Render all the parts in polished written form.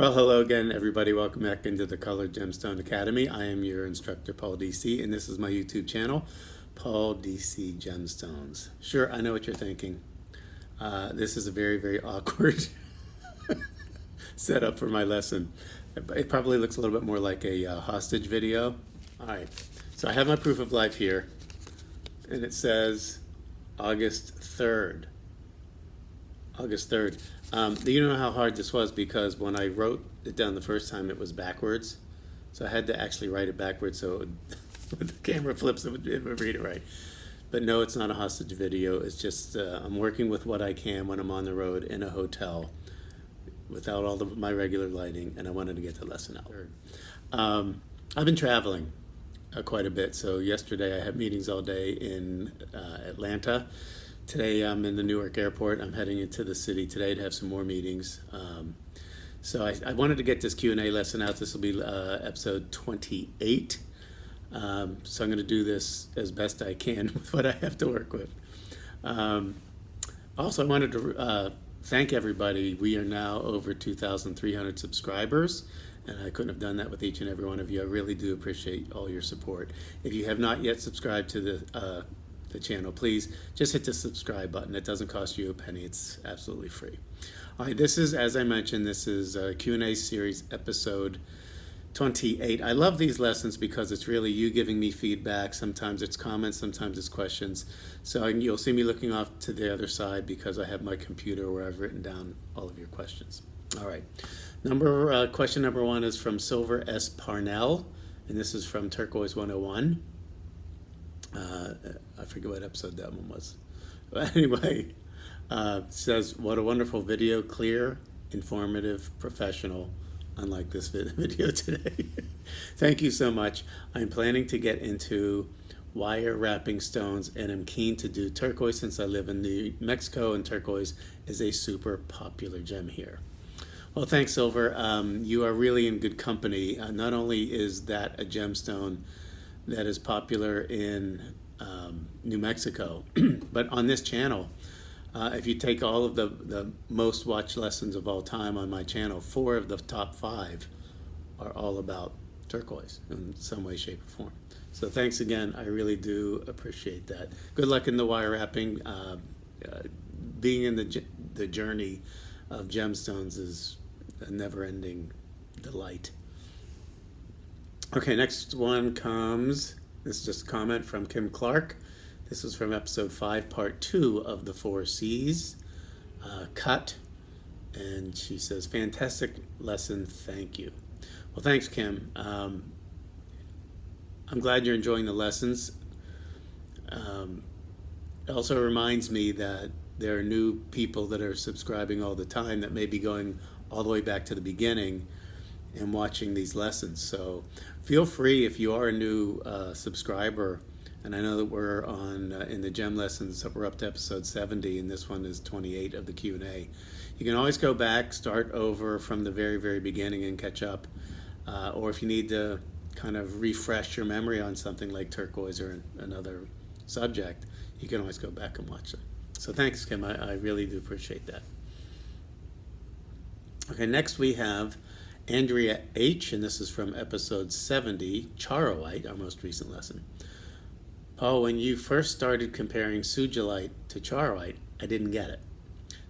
Well, hello again, everybody. Welcome back into the Colored Gemstone Academy. I am your instructor, Paul Deasy, and this is my YouTube channel, Paul Deasy Gemstones. Sure, I know what you're thinking. This is a very, very awkward setup for my lesson. It probably looks a little bit more like a hostage video. All right, so I have my proof of life here, and it says August 3rd. August 3rd. You know how hard this was because when I wrote it down the first time, it was backwards. So I had to actually write it backwards so when the camera flips, it would read it right. But no, it's not a hostage video. It's just I'm working with what I can when I'm on the road in a hotel without all my regular lighting, and I wanted to get the lesson out. I've been traveling quite a bit. So yesterday I had meetings all day in Atlanta. Today I'm in the Newark airport. I'm heading into the city today to have some more meetings. So I wanted to get this Q&A lesson out. This will be episode 28. So I'm going to do this as best I can with what I have to work with. Also, I wanted to thank everybody. We are now over 2,300 subscribers, and I couldn't have done that with each and every one of you. I really do appreciate all your support. If you have not yet subscribed to the channel, please just hit the subscribe button. It doesn't cost you a penny. It's absolutely free. All right, this is, as I mentioned, this is a Q&A series, episode 28. I love these lessons because it's really you giving me feedback. Sometimes it's comments, sometimes it's questions. So you'll see me looking off to the other side because I have my computer where I've written down all of your questions. All right, question number one is from Silver S. Parnell, and this is from Turquoise 101. I forget what episode that one was. But anyway, it says, what a wonderful video, clear, informative, professional, unlike this video today. Thank you so much. I'm planning to get into wire wrapping stones, and I'm keen to do turquoise since I live in New Mexico, and turquoise is a super popular gem here. Well, thanks, Silver. You are really in good company. Not only is that a gemstone that is popular in New Mexico, but on this channel, if you take all of the most watched lessons of all time on my channel, 4 of the top 5 are all about turquoise in some way, shape, or form. So thanks again. I really do appreciate that. Good luck in the wire wrapping. Being in the journey of gemstones is a never-ending delight. Okay, next one comes, this is just a comment from Kim Clark. This was from episode 5, part 2 of the 4 C's, cut. And she says, fantastic lesson, thank you. Well, thanks, Kim. I'm glad you're enjoying the lessons. It also reminds me that there are new people that are subscribing all the time that may be going all the way back to the beginning and watching these lessons. So feel free, if you are a new subscriber, and I know that we're on in the gem lessons, we're up to episode 70, and this one is 28 of the Q&A. You can always go back, start over from the very, very beginning and catch up. Or if you need to kind of refresh your memory on something like turquoise or another subject, you can always go back and watch it. So thanks, Kim. I really do appreciate that. Okay, next we have Andrea H., and this is from episode 70, Charoite, our most recent lesson. Paul, when you first started comparing sugilite to charoite, I didn't get it.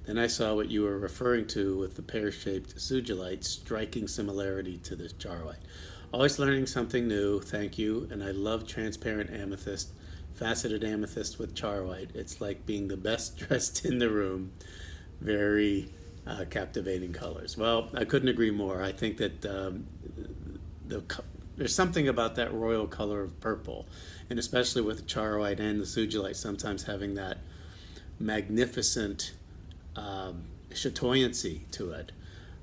Then I saw what you were referring to with the pear-shaped sugilite, striking similarity to the charoite. Always learning something new, thank you, and I love transparent amethyst, faceted amethyst with charoite. It's like being the best dressed in the room. Very captivating colors. Well, I couldn't agree more. I think that there's something about that royal color of purple, and especially with the charoite and the sugilite sometimes having that magnificent chatoyancy to it.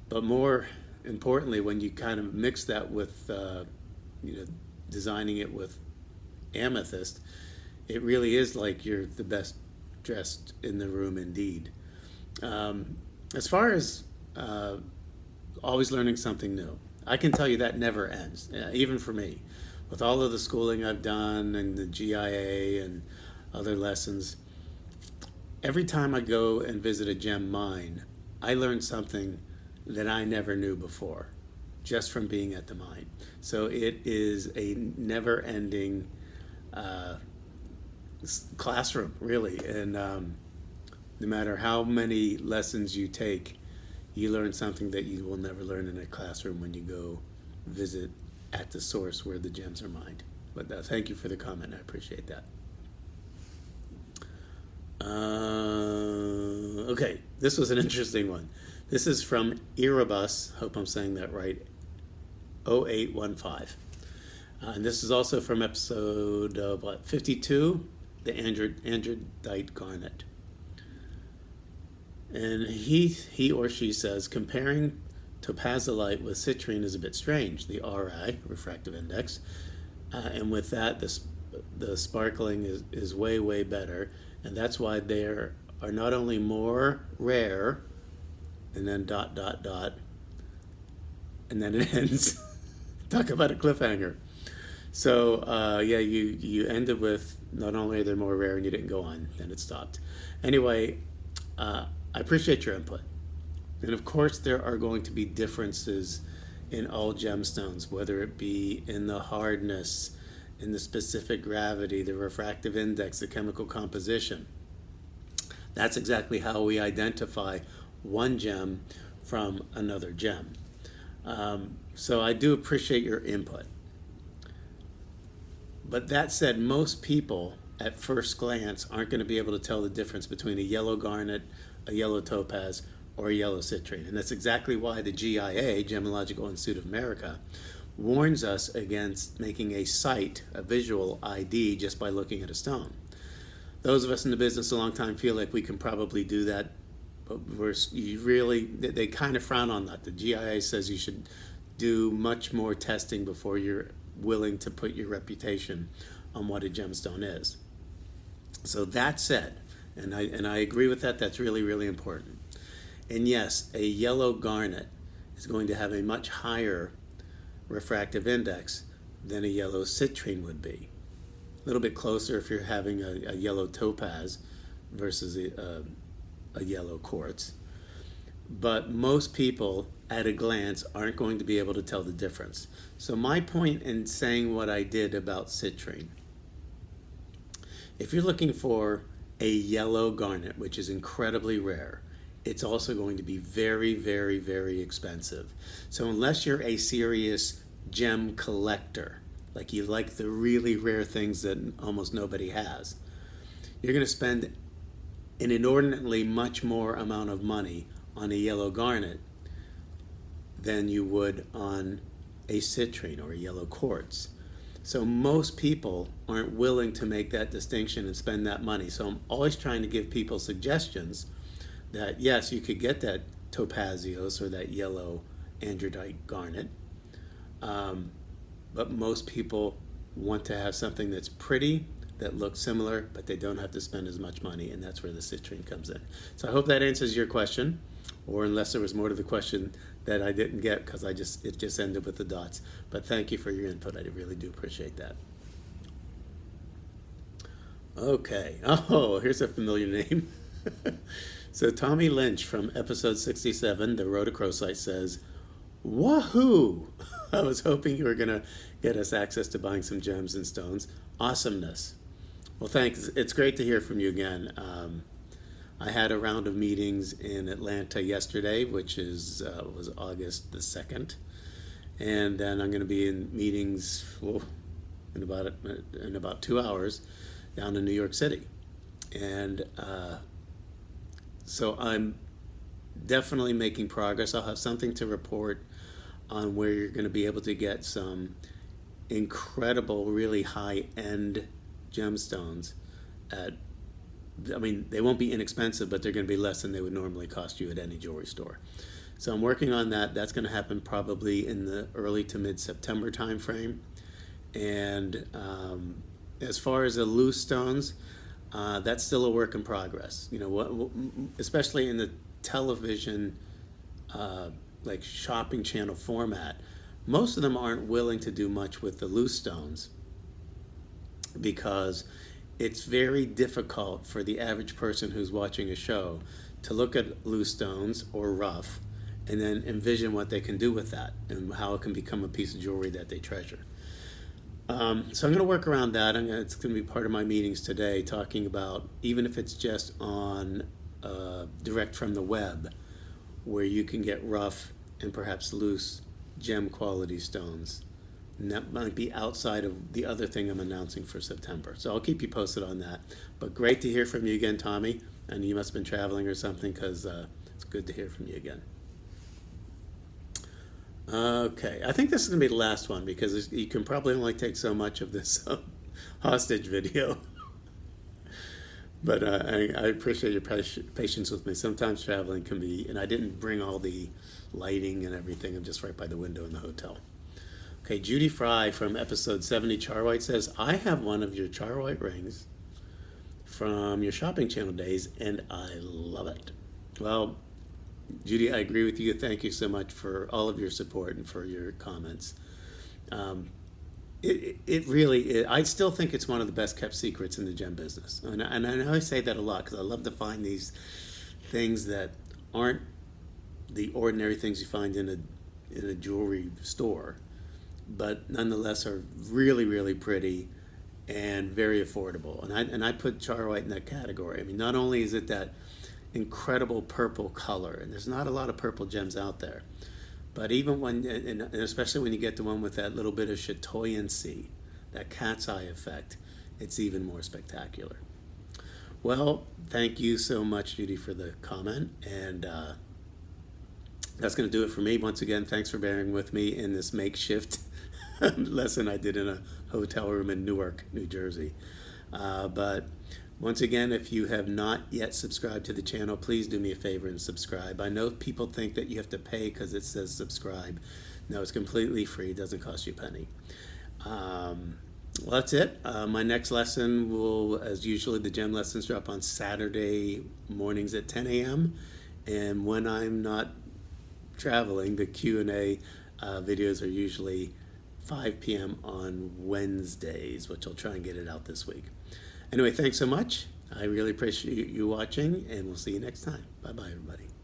But more importantly, when you kind of mix that with designing it with amethyst, it really is like you're the best dressed in the room indeed. As far as always learning something new, I can tell you that never ends, even for me. With all of the schooling I've done and the GIA and other lessons, every time I go and visit a gem mine, I learn something that I never knew before, just from being at the mine. So it is a never-ending classroom, really. And no matter how many lessons you take, you learn something that you will never learn in a classroom when you go visit at the source where the gems are mined. But thank you for the comment. I appreciate that. Okay, this was an interesting one. This is from Erebus, hope I'm saying that right, 0815. And this is also from episode 52, the androdite garnet. And he or she says, comparing topazolite with citrine is a bit strange, the RI, refractive index, and with that, the sparkling is way, way better, and that's why they are not only more rare, and then ... and then it ends. Talk about a cliffhanger. So, yeah, you ended with not only are they more rare and you didn't go on, then it stopped. Anyway, I appreciate your input. And of course, there are going to be differences in all gemstones, whether it be in the hardness, in the specific gravity, the refractive index, the chemical composition. That's exactly how we identify one gem from another gem. So I do appreciate your input. But that said, most people at first glance aren't going to be able to tell the difference between a yellow garnet, a yellow topaz, or a yellow citrine. And that's exactly why the GIA, Gemological Institute of America, warns us against making a sight, a visual ID, just by looking at a stone. Those of us in the business a long time feel like we can probably do that, but they kind of frown on that. The GIA says you should do much more testing before you're willing to put your reputation on what a gemstone is. So that said, and I agree with that, that's really, really important. And yes, a yellow garnet is going to have a much higher refractive index than a yellow citrine would be. A little bit closer if you're having a yellow topaz versus a yellow quartz. But most people at a glance aren't going to be able to tell the difference. So my point in saying what I did about citrine, if you're looking for a yellow garnet, which is incredibly rare, it's also going to be very, very, very expensive. So unless you're a serious gem collector, like you like the really rare things that almost nobody has, you're going to spend an inordinately much more amount of money on a yellow garnet than you would on a citrine or a yellow quartz. So most people aren't willing to make that distinction and spend that money. So I'm always trying to give people suggestions that yes, you could get that topazios or that yellow androdite garnet, but most people want to have something that's pretty, that looks similar, but they don't have to spend as much money, and that's where the citrine comes in. So I hope that answers your question, or unless there was more to the question that I didn't get because it just ended with the dots. But thank you for your input. I really do appreciate that. Okay. Oh, here's a familiar name. So Tommy Lynch from episode 67, the rhodochrosite, says, "Wahoo! I was hoping you were going to get us access to buying some gems and stones. Awesomeness." Well, thanks. It's great to hear from you again. I had a round of meetings in Atlanta yesterday, which was August the 2nd. And then I'm going to be in meetings in about 2 hours down in New York City. And so I'm definitely making progress. I'll have something to report on where you're going to be able to get some incredible, really high-end gemstones they won't be inexpensive, but they're going to be less than they would normally cost you at any jewelry store. So I'm working on that. That's going to happen probably in the early to mid-September timeframe. And as far as the loose stones, that's still a work in progress. You know, especially in the television, like shopping channel format, most of them aren't willing to do much with the loose stones because it's very difficult for the average person who's watching a show to look at loose stones or rough and then envision what they can do with that and how it can become a piece of jewelry that they treasure. So I'm going to work around that. It's going to be part of my meetings today, talking about, even if it's just on direct from the web, where you can get rough and perhaps loose gem quality stones. And that might be outside of the other thing I'm announcing for September. So I'll keep you posted on that. But great to hear from you again, Tommy. And you must have been traveling or something, because it's good to hear from you again. Okay, I think this is going to be the last one, because you can probably only take so much of this hostage video. But I appreciate your patience with me. Sometimes traveling can be, and I didn't bring all the lighting and everything. I'm just right by the window in the hotel. Okay, Judy Fry from episode 70 Charwhite says, I have one of your Charwhite rings from your shopping channel days, and I love it. Well, Judy, I agree with you. Thank you so much for all of your support and for your comments. It really is. I still think it's one of the best kept secrets in the gem business. And I know I say that a lot, because I love to find these things that aren't the ordinary things you find in a jewelry store, but nonetheless are really, really pretty and very affordable. And I put Charwhite in that category. I mean, not only is it that incredible purple color, and there's not a lot of purple gems out there, but even when, and especially when you get the one with that little bit of chatoyancy, that cat's eye effect, it's even more spectacular. Well, thank you so much, Judy, for the comment, and that's going to do it for me. Once again, thanks for bearing with me in this makeshift lesson I did in a hotel room in Newark, New Jersey. But once again, if you have not yet subscribed to the channel, please do me a favor and subscribe. I know people think that you have to pay because it says subscribe. No, it's completely free. It doesn't cost you a penny. Well, that's it. My next lesson will, as usually, the gem lessons drop on Saturday mornings at 10 a.m. And when I'm not traveling, the Q&A videos are usually 5 p.m. on Wednesdays, which I'll try and get it out this week. Anyway, thanks so much. I really appreciate you watching, and we'll see you next time. Bye-bye, everybody.